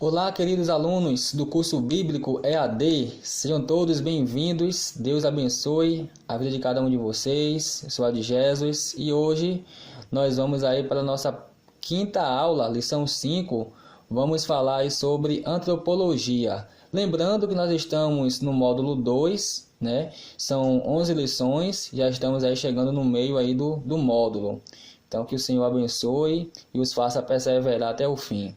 Olá, queridos alunos do curso bíblico EAD, sejam todos bem-vindos. Deus abençoe a vida de cada um de vocês. Eu sou Adi Jesus e hoje nós vamos aí para a nossa quinta aula, lição 5. Vamos falar aí sobre antropologia. Lembrando que nós estamos no módulo 2, né? São 11 lições, já estamos aí chegando no meio aí do módulo. Então que o Senhor abençoe e os faça perseverar até o fim.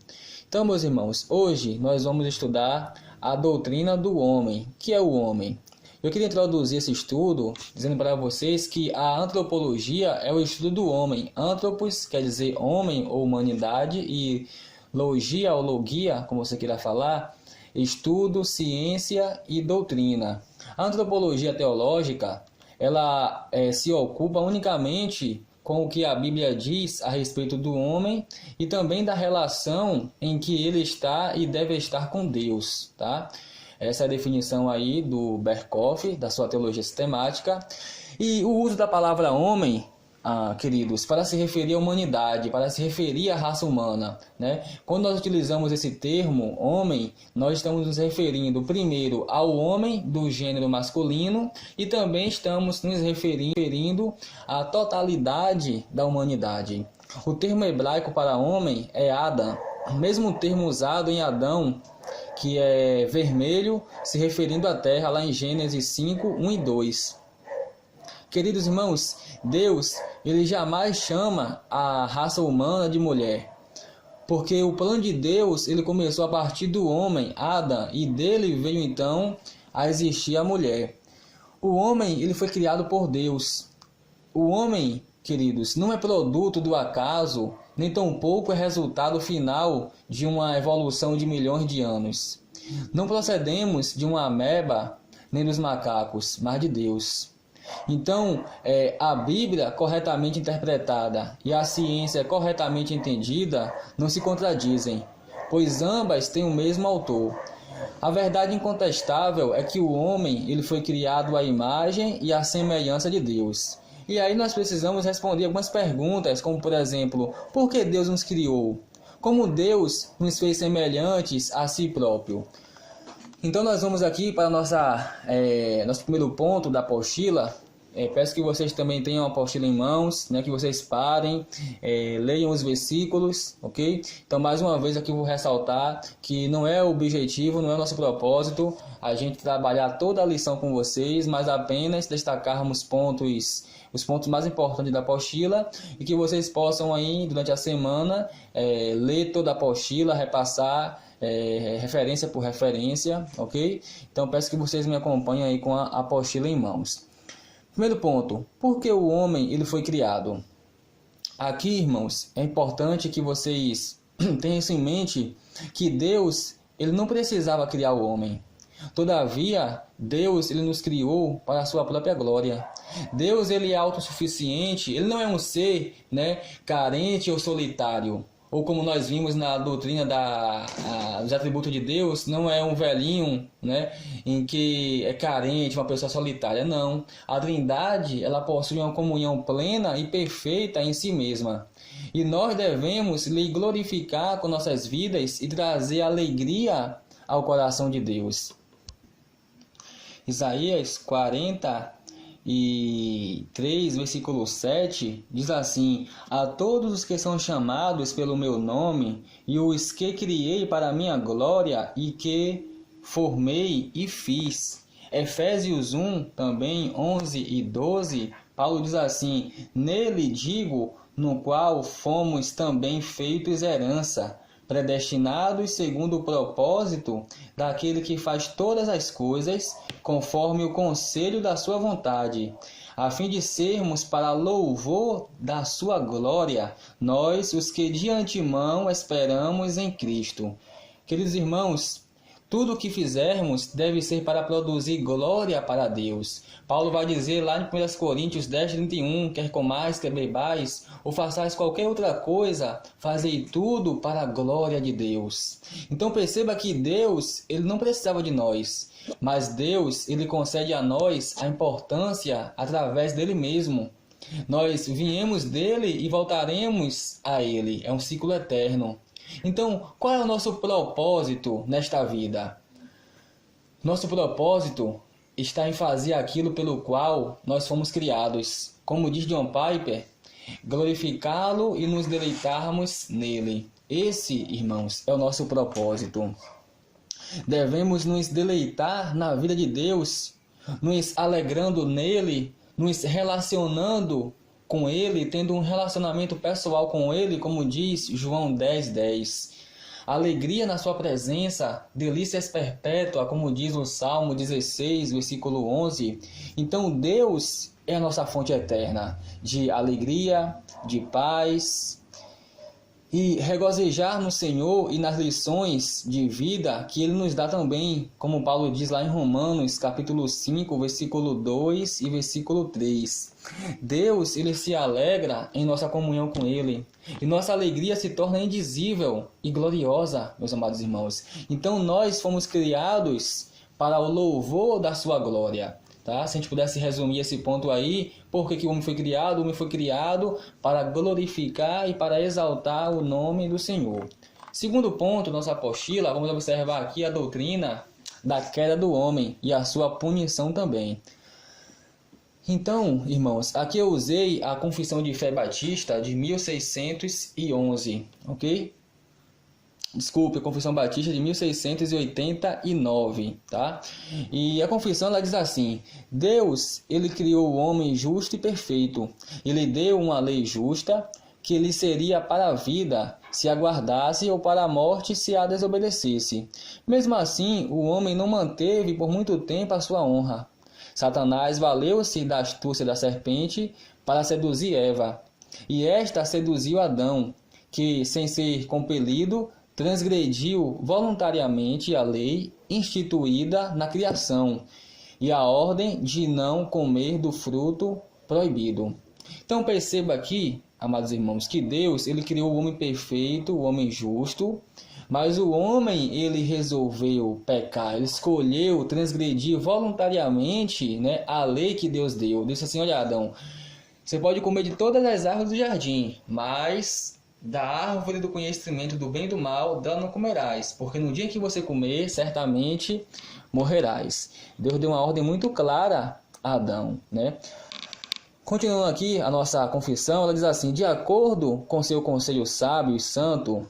Então, meus irmãos, hoje nós vamos estudar a doutrina do homem. O que é o homem? Eu queria introduzir esse estudo dizendo para vocês que a antropologia é o estudo do homem. Anthropos quer dizer homem ou humanidade e logia ou logia, como você queira falar, estudo, ciência e doutrina. A antropologia teológica, ela se ocupa unicamente com o que a Bíblia diz a respeito do homem e também da relação em que ele está e deve estar com Deus, tá? Essa é a definição aí do Berkhof, da sua teologia sistemática. E o uso da palavra homem, queridos, para se referir à humanidade, para se referir à raça humana, né? Quando nós utilizamos esse termo, homem, nós estamos nos referindo primeiro ao homem do gênero masculino e também estamos nos referindo à totalidade da humanidade. O termo hebraico para homem é Adam, o mesmo termo usado em Adão, que é vermelho, se referindo à terra, lá em Gênesis 5, 1 e 2. Queridos irmãos, Deus, ele jamais chama a raça humana de mulher, porque o plano de Deus, ele começou a partir do homem, Adão, e dele veio então a existir a mulher. O homem, ele foi criado por Deus. O homem, queridos, não é produto do acaso, nem tampouco é resultado final de uma evolução de milhões de anos. Não procedemos de uma ameba, nem dos macacos, mas de Deus. Então, a Bíblia corretamente interpretada e a ciência corretamente entendida não se contradizem, pois ambas têm o mesmo autor. A verdade incontestável é que o homem ele foi criado à imagem e à semelhança de Deus. E aí nós precisamos responder algumas perguntas, como por exemplo, por que Deus nos criou? Como Deus nos fez semelhantes a si próprio? Então nós vamos aqui para nosso primeiro ponto da apostila. Peço que vocês também tenham a apostila em mãos, né, que vocês parem, leiam os versículos, ok? Então mais uma vez aqui eu vou ressaltar que não é o objetivo, não é o nosso propósito a gente trabalhar toda a lição com vocês, mas apenas destacarmos os pontos mais importantes da apostila e que vocês possam aí durante a semana ler toda a apostila, repassar referência por referência, ok? Então peço que vocês me acompanhem aí com a apostila em mãos. Primeiro ponto, por que o homem ele foi criado? Aqui, irmãos, é importante que vocês tenham isso em mente, que Deus ele não precisava criar o homem. Todavia, Deus ele nos criou para a sua própria glória. Deus ele é autossuficiente, ele não é um ser, né, carente ou solitário. Ou como nós vimos na doutrina dos atributos de Deus, não é um velhinho, né, em que é carente, uma pessoa solitária. Não. A Trindade ela possui uma comunhão plena e perfeita em si mesma. E nós devemos lhe glorificar com nossas vidas e trazer alegria ao coração de Deus. Isaías 43, versículo 7, diz assim: a todos os que são chamados pelo meu nome, e os que criei para a minha glória, e que formei e fiz. Efésios 1, também 11 e 12, Paulo diz assim: nele digo, no qual fomos também feitos herança, predestinados segundo o propósito daquele que faz todas as coisas conforme o conselho da sua vontade, a fim de sermos para louvor da sua glória, nós, os que de antemão esperamos em Cristo. Queridos irmãos, tudo o que fizermos deve ser para produzir glória para Deus. Paulo vai dizer lá em 1 Coríntios 10, 31, quer comais, quer bebais, ou façais qualquer outra coisa, fazei tudo para a glória de Deus. Então perceba que Deus ele não precisava de nós, mas Deus ele concede a nós a importância através dele mesmo. Nós viemos dele e voltaremos a ele, é um ciclo eterno. Então, qual é o nosso propósito nesta vida? Nosso propósito está em fazer aquilo pelo qual nós fomos criados. Como diz John Piper, glorificá-lo e nos deleitarmos nele. Esse, irmãos, é o nosso propósito. Devemos nos deleitar na vida de Deus, nos alegrando nele, nos relacionando com ele, tendo um relacionamento pessoal com ele, como diz João 10:10. Alegria na sua presença, delícias perpétuas, como diz o Salmo 16, versículo 11. Então Deus é a nossa fonte eterna de alegria, de paz, e regozijar no Senhor e nas lições de vida que Ele nos dá também, como Paulo diz lá em Romanos, capítulo 5, versículo 2 e versículo 3. Deus, Ele se alegra em nossa comunhão com Ele, e nossa alegria se torna indizível e gloriosa, meus amados irmãos. Então nós fomos criados para o louvor da sua glória. Tá? Se a gente pudesse resumir esse ponto aí, por que o homem foi criado? O homem foi criado para glorificar e para exaltar o nome do Senhor. Segundo ponto, nossa apostila, vamos observar aqui a doutrina da queda do homem e a sua punição também. Então, irmãos, aqui eu usei a Confissão de Fé Batista de 1611, ok? Desculpe, a Confissão Batista de 1689, tá? E a confissão ela diz assim: Deus, ele criou o homem justo e perfeito. Ele deu uma lei justa que lhe seria para a vida se aguardasse ou para a morte se a desobedecesse. Mesmo assim, o homem não manteve por muito tempo a sua honra. Satanás valeu-se da astúcia da serpente para seduzir Eva. E esta seduziu Adão, que, sem ser compelido, transgrediu voluntariamente a lei instituída na criação e a ordem de não comer do fruto proibido. Então perceba aqui, amados irmãos, que Deus ele criou o homem perfeito, o homem justo, mas o homem ele resolveu pecar, ele escolheu transgredir voluntariamente, né, a lei que Deus deu. Disse assim: olha, Adão, você pode comer de todas as árvores do jardim, mas da árvore do conhecimento do bem e do mal, dela não comerás, porque no dia que você comer, certamente morrerás. Deus deu uma ordem muito clara a Adão, né? Continuando aqui a nossa confissão, ela diz assim: de acordo com seu conselho sábio e santo,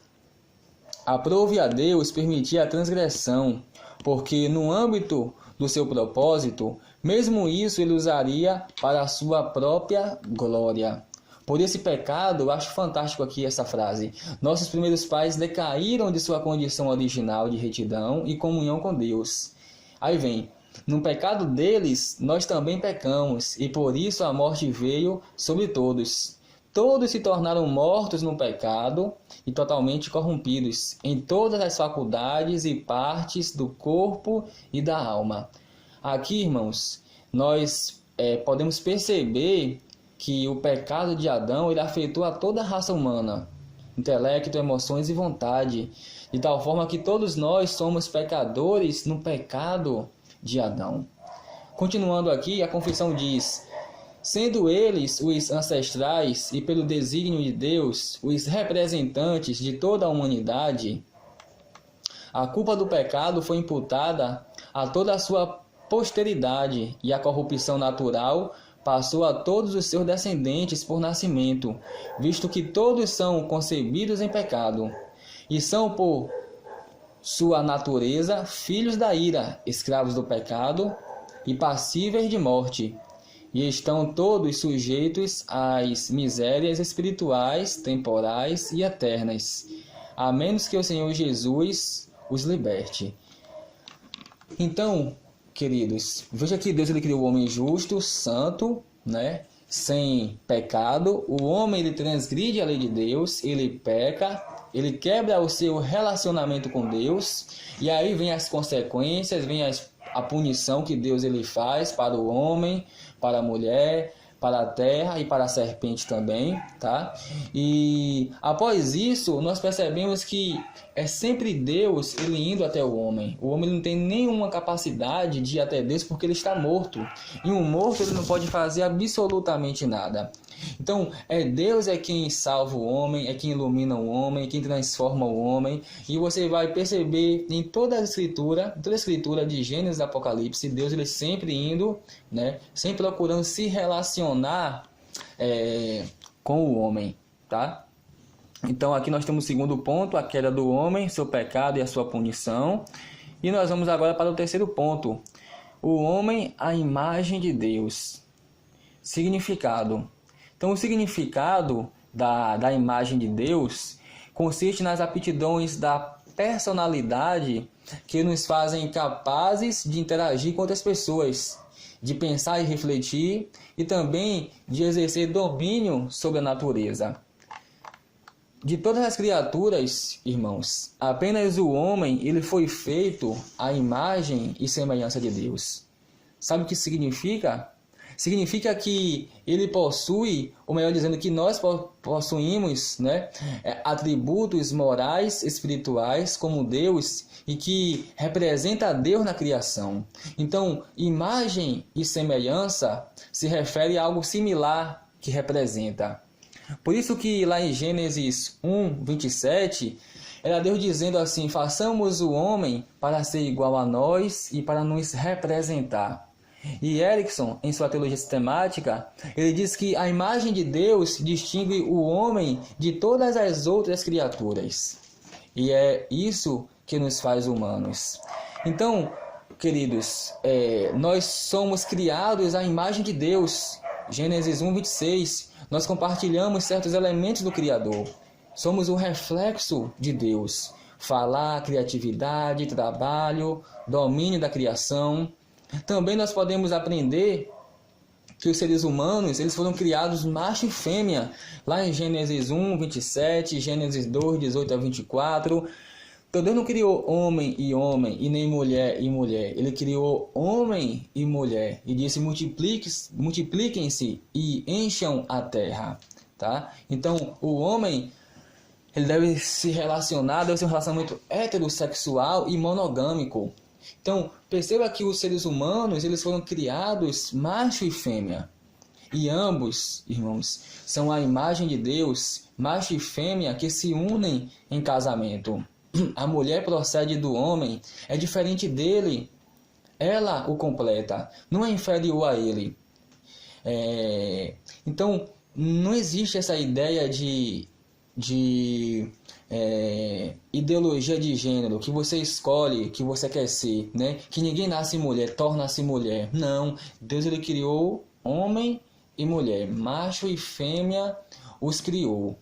aprove a Deus permitir a transgressão, porque no âmbito do seu propósito, mesmo isso ele usaria para a sua própria glória. Por esse pecado, eu acho fantástico aqui essa frase: nossos primeiros pais decaíram de sua condição original de retidão e comunhão com Deus. Aí vem: no pecado deles, nós também pecamos, e por isso a morte veio sobre todos. Todos se tornaram mortos no pecado e totalmente corrompidos em todas as faculdades e partes do corpo e da alma. Aqui, irmãos, nós podemos perceber que o pecado de Adão ele afetou a toda a raça humana, intelecto, emoções e vontade, de tal forma que todos nós somos pecadores no pecado de Adão. Continuando aqui, a confissão diz: sendo eles os ancestrais e pelo desígnio de Deus os representantes de toda a humanidade, a culpa do pecado foi imputada a toda a sua posteridade e a corrupção natural passou a todos os seus descendentes por nascimento, visto que todos são concebidos em pecado, e são por sua natureza filhos da ira, escravos do pecado e passíveis de morte, e estão todos sujeitos às misérias espirituais, temporais e eternas, a menos que o Senhor Jesus os liberte. Então, queridos, veja que Deus ele criou o homem justo, santo, né? Sem pecado. O homem ele transgride a lei de Deus, ele peca, ele quebra o seu relacionamento com Deus, e aí vem as consequências, vem a punição que Deus ele faz para o homem, para a mulher, para a terra e para a serpente também, tá? E após isso, nós percebemos que é sempre Deus ele indo até o homem. O homem não tem nenhuma capacidade de ir até Deus porque ele está morto. E um morto ele não pode fazer absolutamente nada. Então, Deus é quem salva o homem, é quem ilumina o homem, é quem transforma o homem. E você vai perceber em toda a escritura de Gênesis e Apocalipse, Deus ele sempre indo, né, sempre procurando se relacionar com o homem, tá? Então, aqui nós temos o segundo ponto, a queda do homem, seu pecado e a sua punição. E nós vamos agora para o terceiro ponto, o homem, a imagem de Deus. Significado. Então, o significado da imagem de Deus consiste nas aptidões da personalidade que nos fazem capazes de interagir com outras pessoas, de pensar e refletir e também de exercer domínio sobre a natureza. De todas as criaturas, irmãos, apenas o homem ele foi feito à imagem e semelhança de Deus. Sabe o que significa? Significa que ele possui, ou melhor dizendo, que nós possuímos, né, atributos morais, espirituais, como Deus, e que representa a Deus na criação. Então, imagem e semelhança se refere a algo similar que representa. Por isso que lá em Gênesis 1, 27, era Deus dizendo assim, façamos o homem para ser igual a nós e para nos representar. E Erickson, em sua teologia sistemática, ele diz que a imagem de Deus distingue o homem de todas as outras criaturas. E é isso que nos faz humanos. Então, queridos, nós somos criados à imagem de Deus. Gênesis 1, 26. Nós compartilhamos certos elementos do Criador. Somos um reflexo de Deus. Falar, criatividade, trabalho, domínio da criação. Também nós podemos aprender que os seres humanos eles foram criados macho e fêmea. Lá em Gênesis 1, 27, Gênesis 2, 18 a 24. Então Deus não criou homem e nem mulher e mulher. Ele criou homem e mulher e disse multipliquem-se e encham a terra. Tá? Então o homem ele deve se relacionar, deve ser um relacionamento heterossexual e monogâmico. Então, perceba que os seres humanos eles foram criados macho e fêmea. E ambos, irmãos, são a imagem de Deus, macho e fêmea, que se unem em casamento. A mulher procede do homem, é diferente dele. Ela o completa, não é inferior a ele. Então, não existe essa ideia de ideologia de gênero, que você escolhe, que você quer ser, né? Que ninguém nasce mulher, torna-se mulher. Não, Deus ele criou homem e mulher, macho e fêmea os criou.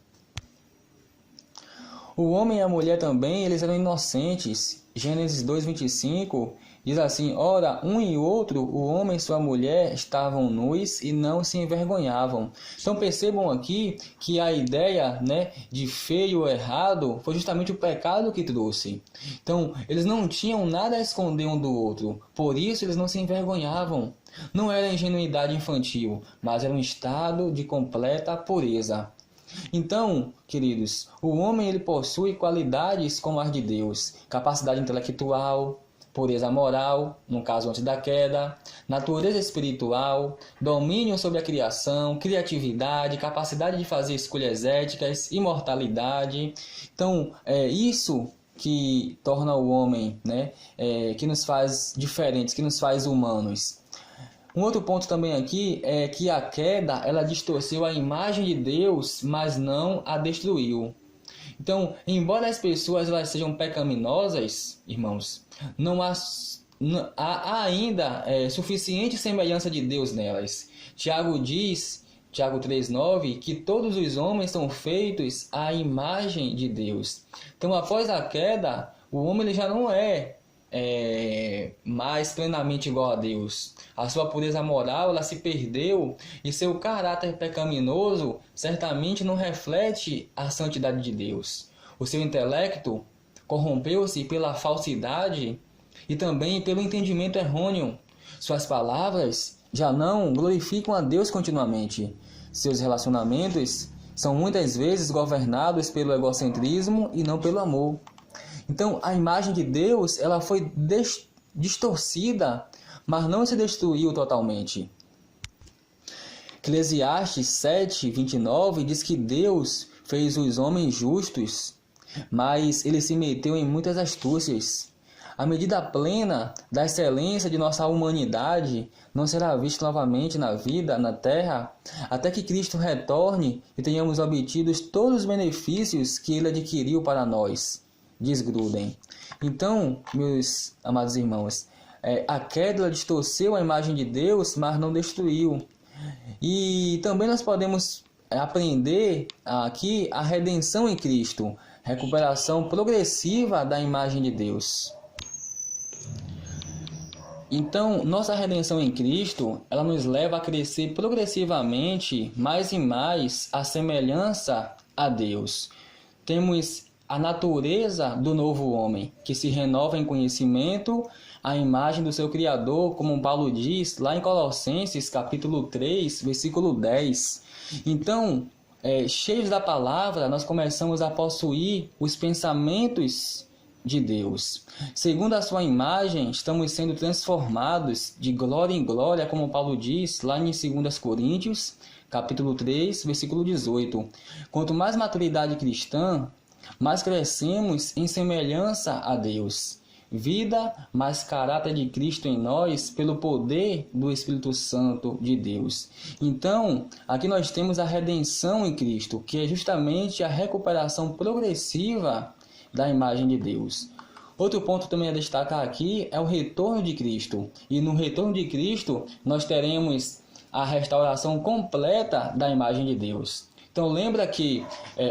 O homem e a mulher também, eles eram inocentes. Gênesis 2:25 diz assim, ora, um e outro, o homem e sua mulher, estavam nus e não se envergonhavam. Então percebam aqui que a ideia, né, de feio ou errado foi justamente o pecado que trouxe. Então, eles não tinham nada a esconder um do outro, por isso eles não se envergonhavam. Não era ingenuidade infantil, mas era um estado de completa pureza. Então, queridos, o homem ele possui qualidades como as de Deus, capacidade intelectual, pureza moral, no caso antes da queda, natureza espiritual, domínio sobre a criação, criatividade, capacidade de fazer escolhas éticas, imortalidade. Então, é isso que torna o homem, né, que nos faz diferentes, que nos faz humanos. Um outro ponto também aqui é que a queda ela distorceu a imagem de Deus, mas não a destruiu. Então, embora as pessoas elas sejam pecaminosas, irmãos, não há ainda suficiente semelhança de Deus nelas. Tiago diz, Tiago 3,9, que todos os homens são feitos à imagem de Deus. Então, após a queda, o homem ele já não é mais plenamente igual a Deus. A sua pureza moral ela se perdeu e seu caráter pecaminoso certamente não reflete a santidade de Deus. O seu intelecto corrompeu-se pela falsidade e também pelo entendimento errôneo. Suas palavras já não glorificam a Deus continuamente. Seus relacionamentos são muitas vezes governados pelo egocentrismo e não pelo amor. Então, a imagem de Deus ela foi distorcida, mas não se destruiu totalmente. Eclesiastes 7:29 diz que Deus fez os homens justos, mas ele se meteu em muitas astúcias. A medida plena da excelência de nossa humanidade não será vista novamente na vida, na terra, até que Cristo retorne e tenhamos obtido todos os benefícios que ele adquiriu para nós. Desgrudem. Então, meus amados irmãos, a queda distorceu a imagem de Deus, mas não destruiu. E também nós podemos aprender aqui a redenção em Cristo, recuperação progressiva da imagem de Deus. Então, nossa redenção em Cristo, ela nos leva a crescer progressivamente, mais e mais, a semelhança a Deus. Temos a natureza do novo homem, que se renova em conhecimento, a imagem do seu Criador, como Paulo diz lá em Colossenses, capítulo 3, versículo 10. Então, cheios da palavra, nós começamos a possuir os pensamentos de Deus. Segundo a sua imagem, estamos sendo transformados de glória em glória, como Paulo diz lá em 2 Coríntios, capítulo 3, versículo 18. Quanto mais maturidade cristã, mais crescemos em semelhança a Deus. Vida mais caráter de Cristo em nós pelo poder do Espírito Santo de Deus. Então, aqui nós temos a redenção em Cristo, que é justamente a recuperação progressiva da imagem de Deus. Outro ponto também a destacar aqui é o retorno de Cristo. E no retorno de Cristo, nós teremos a restauração completa da imagem de Deus. Então lembra que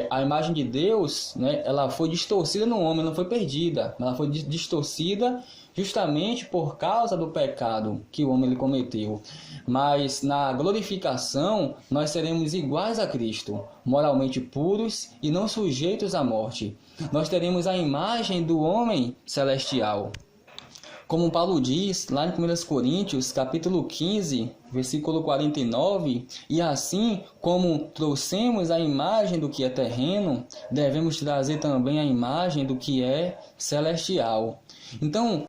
a imagem de Deus, né, ela foi distorcida no homem, não foi perdida. Ela foi distorcida justamente por causa do pecado que o homem cometeu. Mas na glorificação nós seremos iguais a Cristo, moralmente puros e não sujeitos à morte. Nós teremos a imagem do homem celestial. Como Paulo diz lá em 1 Coríntios, capítulo 15, versículo 49, e assim como trouxemos a imagem do que é terreno, devemos trazer também a imagem do que é celestial. Então,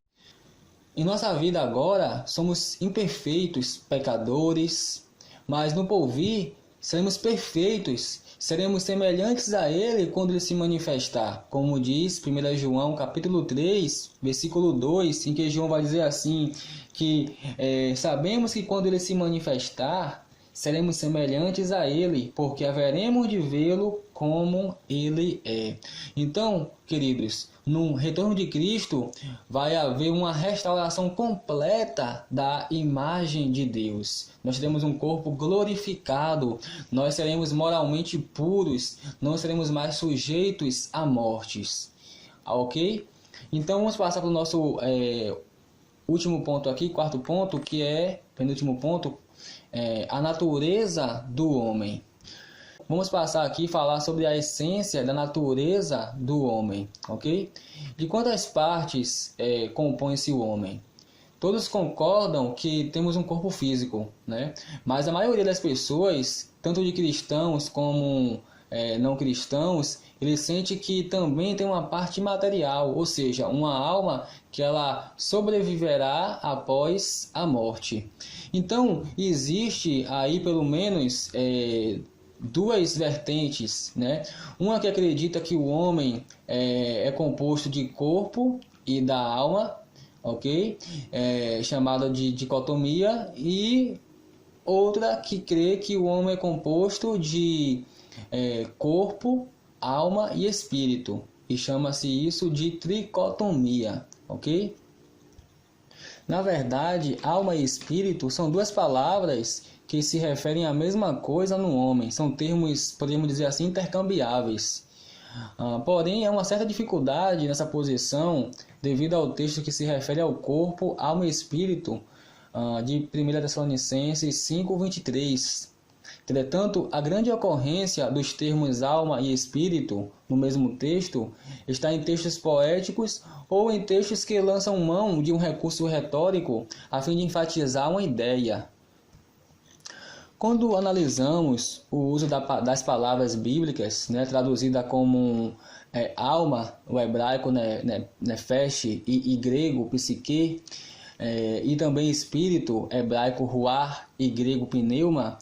em nossa vida agora, somos imperfeitos, pecadores, mas no porvir seremos perfeitos, seremos semelhantes a Ele quando Ele se manifestar. Como diz 1 João capítulo 3, versículo 2, em que João vai dizer assim, que sabemos que quando Ele se manifestar, seremos semelhantes a Ele, porque haveremos de vê-lo como Ele é. Então, queridos, no retorno de Cristo, vai haver uma restauração completa da imagem de Deus. Nós teremos um corpo glorificado, nós seremos moralmente puros, não seremos mais sujeitos a mortes. Ok? Então, vamos passar para o nosso último ponto aqui, quarto ponto, que é, penúltimo ponto, a natureza do homem. Vamos passar aqui e falar sobre a essência da natureza do homem, ok? De quantas partes compõe-se o homem? Todos concordam que temos um corpo físico, né? Mas a maioria das pessoas, tanto de cristãos como não cristãos, ele sente que também tem uma parte material, ou seja, uma alma que ela sobreviverá após a morte. Então, existe aí pelo menos duas vertentes, né? Uma que acredita que o homem é composto de corpo e da alma, ok? Chamada de dicotomia, e outra que crê que o homem é composto de corpo, alma e espírito, e chama-se isso de tricotomia, ok? Na verdade, alma e espírito são duas palavras que se referem à mesma coisa no homem. São termos, podemos dizer assim, intercambiáveis. Porém, há uma certa dificuldade nessa posição devido ao texto que se refere ao corpo, alma e espírito de 1 Tessalonicenses 5:23. Entretanto, a grande ocorrência dos termos alma e espírito no mesmo texto está em textos poéticos ou em textos que lançam mão de um recurso retórico a fim de enfatizar uma ideia. Quando analisamos o uso das palavras bíblicas, né, traduzida como alma, o hebraico nefesh e grego psique, e também espírito, hebraico ruach e grego pneuma,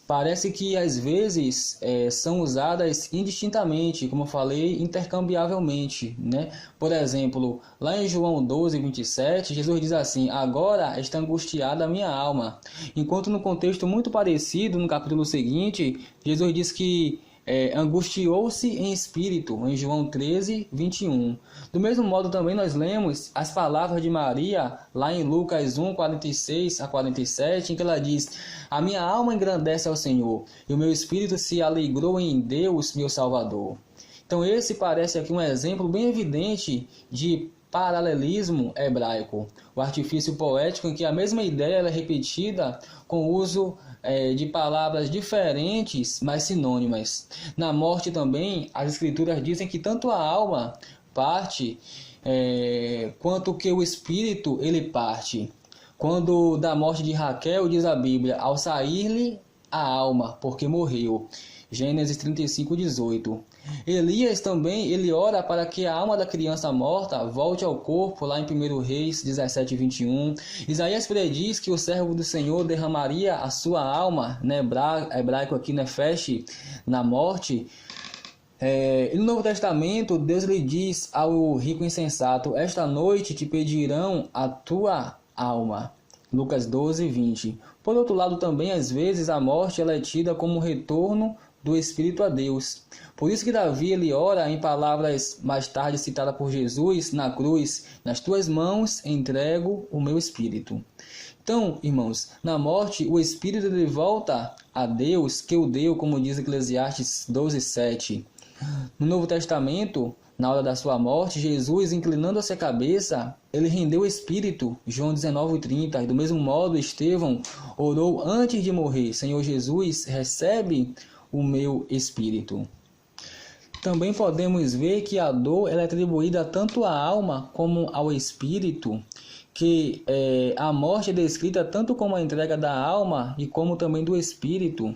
parece que às vezes são usadas indistintamente, como eu falei, intercambiavelmente, né? Por exemplo, lá em João 12, 27, Jesus diz assim: agora está angustiada a minha alma. Enquanto no contexto muito parecido, no capítulo seguinte, Jesus diz que angustiou-se em espírito, em João 13, 21. Do mesmo modo também nós lemos as palavras de Maria, lá em Lucas 1, 46 a 47, em que ela diz: a minha alma engrandece ao Senhor, e o meu espírito se alegrou em Deus, meu Salvador. Então esse parece aqui um exemplo bem evidente de paralelismo hebraico, o artifício poético em que a mesma ideia é repetida com o uso de palavras diferentes, mas sinônimas. Na morte também, as escrituras dizem que tanto a alma parte, quanto que o espírito ele parte. Quando da morte de Raquel, diz a Bíblia, ao sair-lhe a alma, porque morreu. Gênesis 35, 18. Elias também, ele ora para que a alma da criança morta volte ao corpo, lá em 1 Reis 17, 21. Isaías prediz que o servo do Senhor derramaria a sua alma, né, hebraico aqui, nefesh, na morte. E no Novo Testamento, Deus lhe diz ao rico insensato: esta noite te pedirão a tua alma. Lucas 12, 20. Por outro lado, também, às vezes, a morte ela é tida como um retorno do Espírito a Deus. Por isso que Davi ele ora em palavras mais tarde citadas por Jesus na cruz: nas tuas mãos entrego o meu espírito. Então, irmãos, na morte o espírito ele volta a Deus que o deu, como diz Eclesiastes 12, 7. No Novo Testamento, na hora da sua morte, Jesus, inclinando-se a cabeça, ele rendeu o espírito, João 19, 30. E do mesmo modo, Estevão orou antes de morrer: Senhor Jesus, recebe o meu espírito. Também podemos ver que a dor ela é atribuída tanto à alma como ao espírito, que a morte é descrita tanto como a entrega da alma e como também do espírito,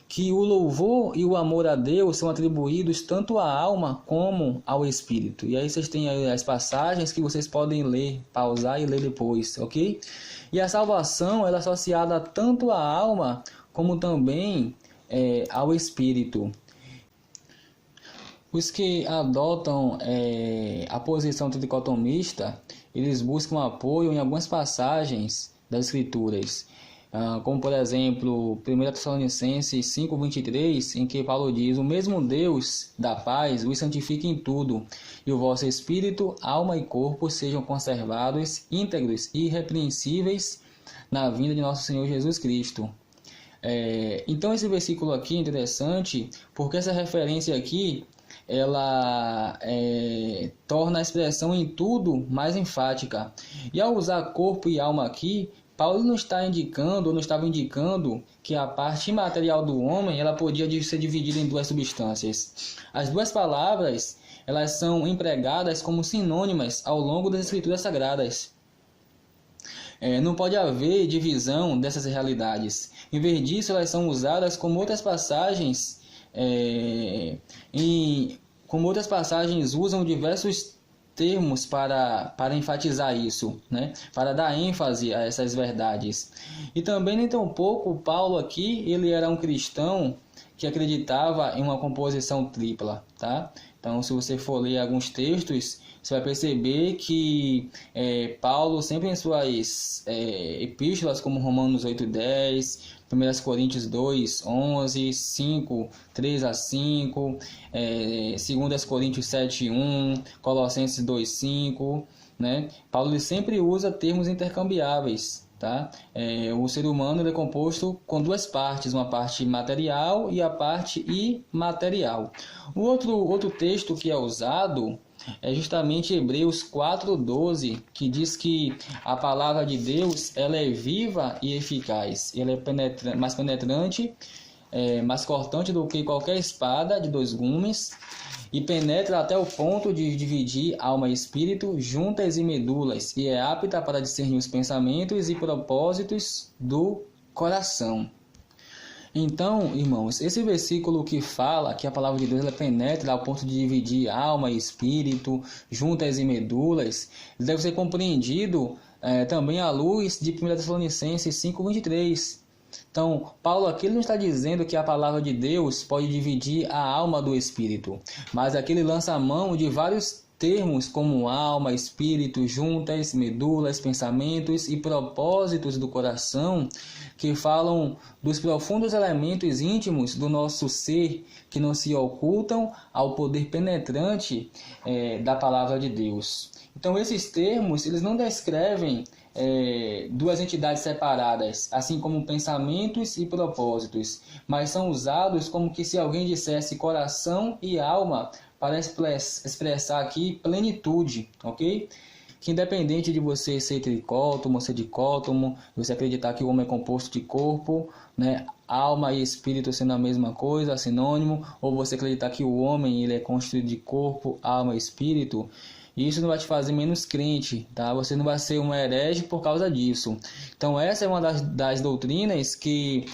que o louvor e o amor a Deus são atribuídos tanto à alma como ao espírito. E aí vocês têm aí as passagens que vocês podem ler, pausar e ler depois, ok? E a salvação ela é associada tanto à alma como também ao espírito. Os que adotam a posição tricotomista, eles buscam apoio em algumas passagens das Escrituras, como por exemplo 1 Tessalonicenses 5:23, em que Paulo diz: o mesmo Deus da paz os santifique em tudo, e o vosso espírito, alma e corpo sejam conservados íntegros e irrepreensíveis na vinda de nosso Senhor Jesus Cristo. Então esse versículo aqui é interessante, porque essa referência aqui ela torna a expressão em tudo mais enfática. E ao usar corpo e alma aqui, Paulo não está indicando, ou não estava indicando, que a parte imaterial do homem ela podia ser dividida em duas substâncias. As duas palavras elas são empregadas como sinônimas ao longo das Escrituras Sagradas. Não pode haver divisão dessas realidades. Em vez disso, elas são usadas como outras passagens, como outras passagens usam diversos termos para enfatizar isso, né? Para dar ênfase a essas verdades. E também, nem tão pouco, Paulo aqui, ele era um cristão que acreditava em uma composição tripla, tá? Então, se você for ler alguns textos, você vai perceber que Paulo, sempre em suas epístolas, como Romanos 8:10, 1 Coríntios 2:11, 5, 3-5, 2 Coríntios 7:1, Colossenses 2:5, né? Paulo ele sempre usa termos intercambiáveis. Tá? O ser humano ele é composto com duas partes, uma parte material e a parte imaterial. O outro texto que é usado é justamente Hebreus 4:12, que diz que a palavra de Deus ela é viva e eficaz, ela é mais penetrante, mais cortante do que qualquer espada de dois gumes, e penetra até o ponto de dividir alma e espírito, juntas e medulas, e é apta para discernir os pensamentos e propósitos do coração. Então, irmãos, esse versículo que fala que a palavra de Deus ela penetra ao ponto de dividir alma e espírito, juntas e medulas, deve ser compreendido também à luz de 1 Tessalonicenses 5:23. Então, Paulo aqui não está dizendo que a palavra de Deus pode dividir a alma do espírito, mas aqui ele lança a mão de vários termos como alma, espírito, juntas, medulas, pensamentos e propósitos do coração, que falam dos profundos elementos íntimos do nosso ser que não se ocultam ao poder penetrante da palavra de Deus. Então esses termos eles não descrevem duas entidades separadas, assim como pensamentos e propósitos, mas são usados como que se alguém dissesse coração e alma para expressar aqui plenitude, ok? Que independente de você ser tricótomo, ser dicótomo, você acreditar que o homem é composto de corpo, né, alma e espírito sendo a mesma coisa, sinônimo, ou você acreditar que o homem ele é constituído de corpo, alma e espírito, isso não vai te fazer menos crente, tá? Você não vai ser um herege por causa disso. Então essa é uma das doutrinas que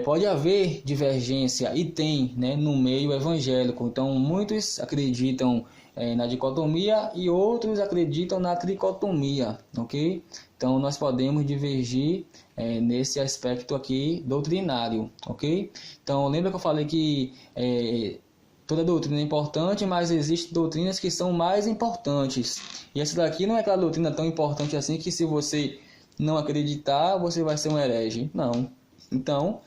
pode haver divergência, e tem, né, no meio evangélico. Então muitos acreditam na dicotomia e outros acreditam na tricotomia, ok? Então nós podemos divergir nesse aspecto aqui doutrinário, ok? Então lembra que eu falei que toda doutrina é importante, mas existem doutrinas que são mais importantes. E essa daqui não é aquela doutrina tão importante assim que se você não acreditar, você vai ser um herege. Não. Então,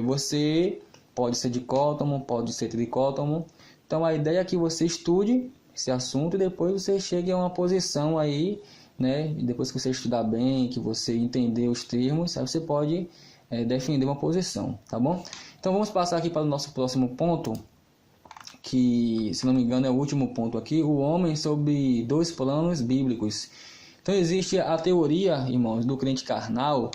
você pode ser dicótomo, pode ser tricótomo. Então, a ideia é que você estude esse assunto e depois você chegue a uma posição aí, né? E depois que você estudar bem, que você entender os termos, aí você pode defender uma posição, tá bom? Então, vamos passar aqui para o nosso próximo ponto, que, se não me engano, é o último ponto aqui, o homem sob dois planos bíblicos. Então, existe a teoria, irmãos, do crente carnal.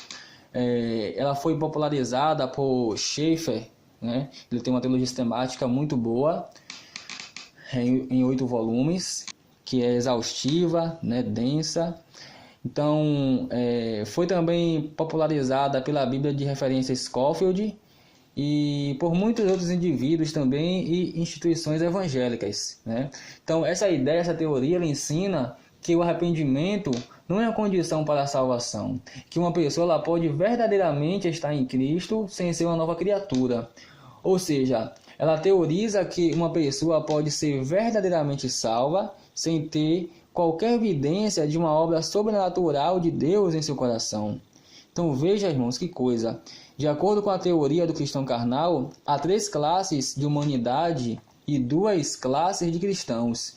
Ela foi popularizada por Schaeffer, né? Ele tem uma teologia sistemática muito boa, em 8 volumes, que é exaustiva, né? Densa. Então, foi também popularizada pela Bíblia de referência Scofield e por muitos outros indivíduos também e instituições evangélicas, né? Então, essa ideia, essa teoria, ela ensina que o arrependimento não é uma condição para a salvação, que uma pessoa ela pode verdadeiramente estar em Cristo sem ser uma nova criatura. Ou seja, ela teoriza que uma pessoa pode ser verdadeiramente salva sem ter qualquer evidência de uma obra sobrenatural de Deus em seu coração. Então veja, irmãos, que coisa. De acordo com a teoria do cristão carnal, há 3 classes de humanidade e 2 classes de cristãos.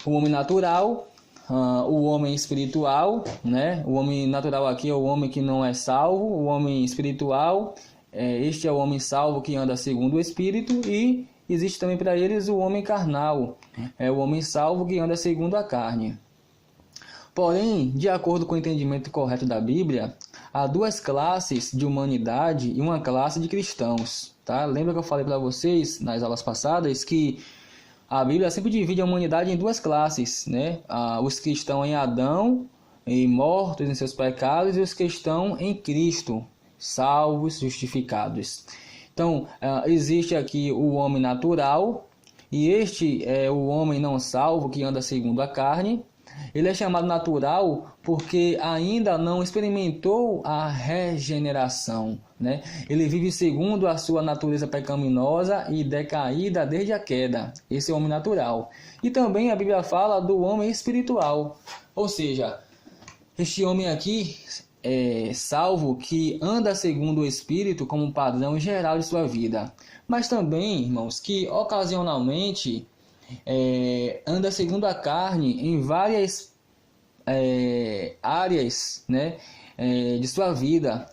O homem natural, o homem espiritual, né? O homem natural aqui é o homem que não é salvo, o homem espiritual, este é o homem salvo que anda segundo o Espírito, e existe também para eles o homem carnal, é o homem salvo que anda segundo a carne. Porém, de acordo com o entendimento correto da Bíblia, há 2 classes de humanidade e uma classe de cristãos, tá? Lembra que eu falei para vocês nas aulas passadas que a Bíblia sempre divide a humanidade em 2 classes, né? Os que estão em Adão e mortos em seus pecados, e os que estão em Cristo, salvos, justificados. Então, existe aqui o homem natural, e este é o homem não salvo que anda segundo a carne. Ele é chamado natural porque ainda não experimentou a regeneração, né? Ele vive segundo a sua natureza pecaminosa e decaída desde a queda. Esse é o homem natural. E também a Bíblia fala do homem espiritual. Ou seja, este homem aqui é salvo que anda segundo o Espírito como padrão geral de sua vida. Mas também, irmãos, que ocasionalmente anda segundo a carne em várias áreas, né, de sua vida.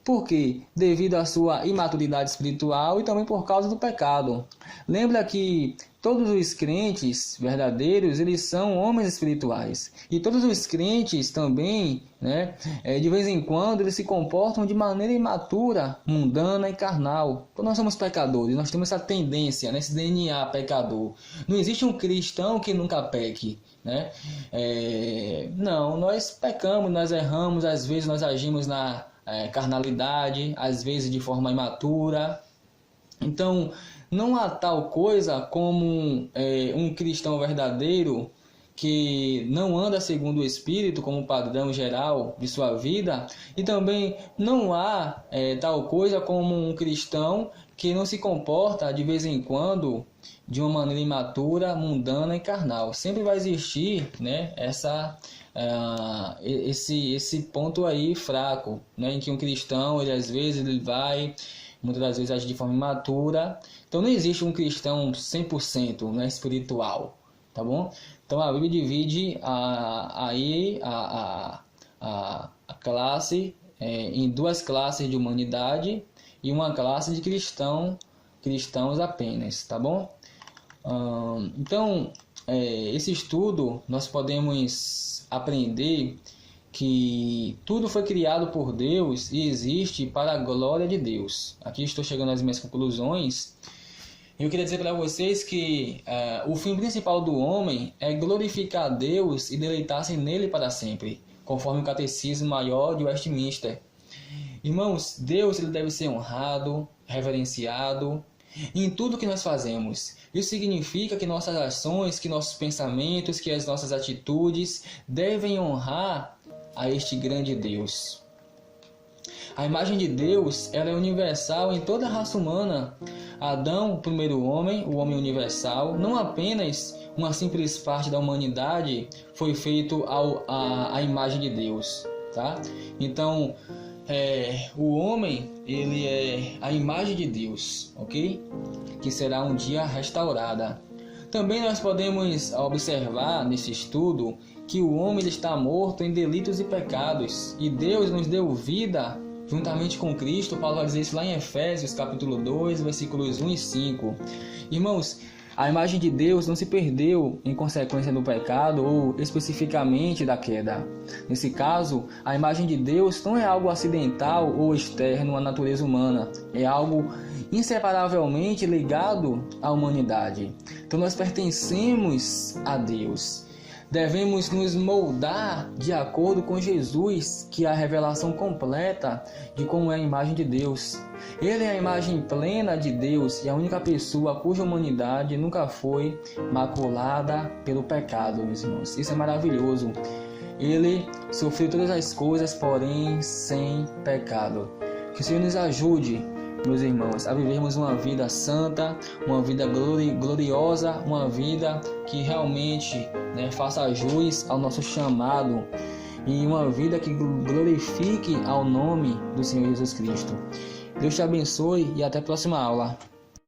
Por quê? Devido à sua imaturidade espiritual e também por causa do pecado. Lembra que todos os crentes verdadeiros, eles são homens espirituais. E todos os crentes também, né, de vez em quando, eles se comportam de maneira imatura, mundana e carnal. Então nós somos pecadores, nós temos essa tendência, né, esse DNA pecador. Não existe um cristão que nunca peque, né? Não, nós pecamos, nós erramos, às vezes nós agimos na carnalidade, às vezes de forma imatura. Então, não há tal coisa como um cristão verdadeiro que não anda segundo o Espírito como padrão geral de sua vida, e também não há tal coisa como um cristão que não se comporta de vez em quando de uma maneira imatura, mundana e carnal. Sempre vai existir, né, esse ponto aí fraco, né, em que um cristão, ele às vezes ele vai, muitas das vezes age de forma imatura. Então não existe um cristão 100%, né, espiritual, tá bom? Então a Bíblia divide a classe em duas classes de humanidade e uma classe de cristãos apenas, tá bom? Então, esse estudo nós podemos aprender que tudo foi criado por Deus e existe para a glória de Deus. Aqui estou chegando às minhas conclusões. Eu queria dizer para vocês que o fim principal do homem é glorificar a Deus e deleitar-se nele para sempre, conforme o Catecismo Maior de Westminster. Irmãos, Deus ele deve ser honrado, reverenciado em tudo que nós fazemos. Isso significa que nossas ações, que nossos pensamentos, que as nossas atitudes devem honrar a este grande Deus. A imagem de Deus ela é universal em toda a raça humana. Adão, o primeiro homem, o homem universal, não apenas uma simples parte da humanidade foi feito à imagem de Deus, tá? Então, o homem, ele é a imagem de Deus, ok? Que será um dia restaurada. Também nós podemos observar nesse estudo que o homem ele está morto em delitos e pecados, e Deus nos deu vida juntamente com Cristo. Paulo vai dizer isso lá em Efésios capítulo 2, versículos 1 e 5. Irmãos, a imagem de Deus não se perdeu em consequência do pecado ou especificamente da queda. Nesse caso, a imagem de Deus não é algo acidental ou externo à natureza humana, é algo inseparavelmente ligado à humanidade. Então nós pertencemos a Deus. Devemos nos moldar de acordo com Jesus, que é a revelação completa de como é a imagem de Deus. Ele é a imagem plena de Deus e a única pessoa cuja humanidade nunca foi maculada pelo pecado, meus irmãos. Isso é maravilhoso. Ele sofreu todas as coisas, porém sem pecado. Que o Senhor nos ajude, meus irmãos, a vivermos uma vida santa, uma vida gloriosa, uma vida que realmente faça jus ao nosso chamado e uma vida que glorifique ao nome do Senhor Jesus Cristo. Deus te abençoe e até a próxima aula.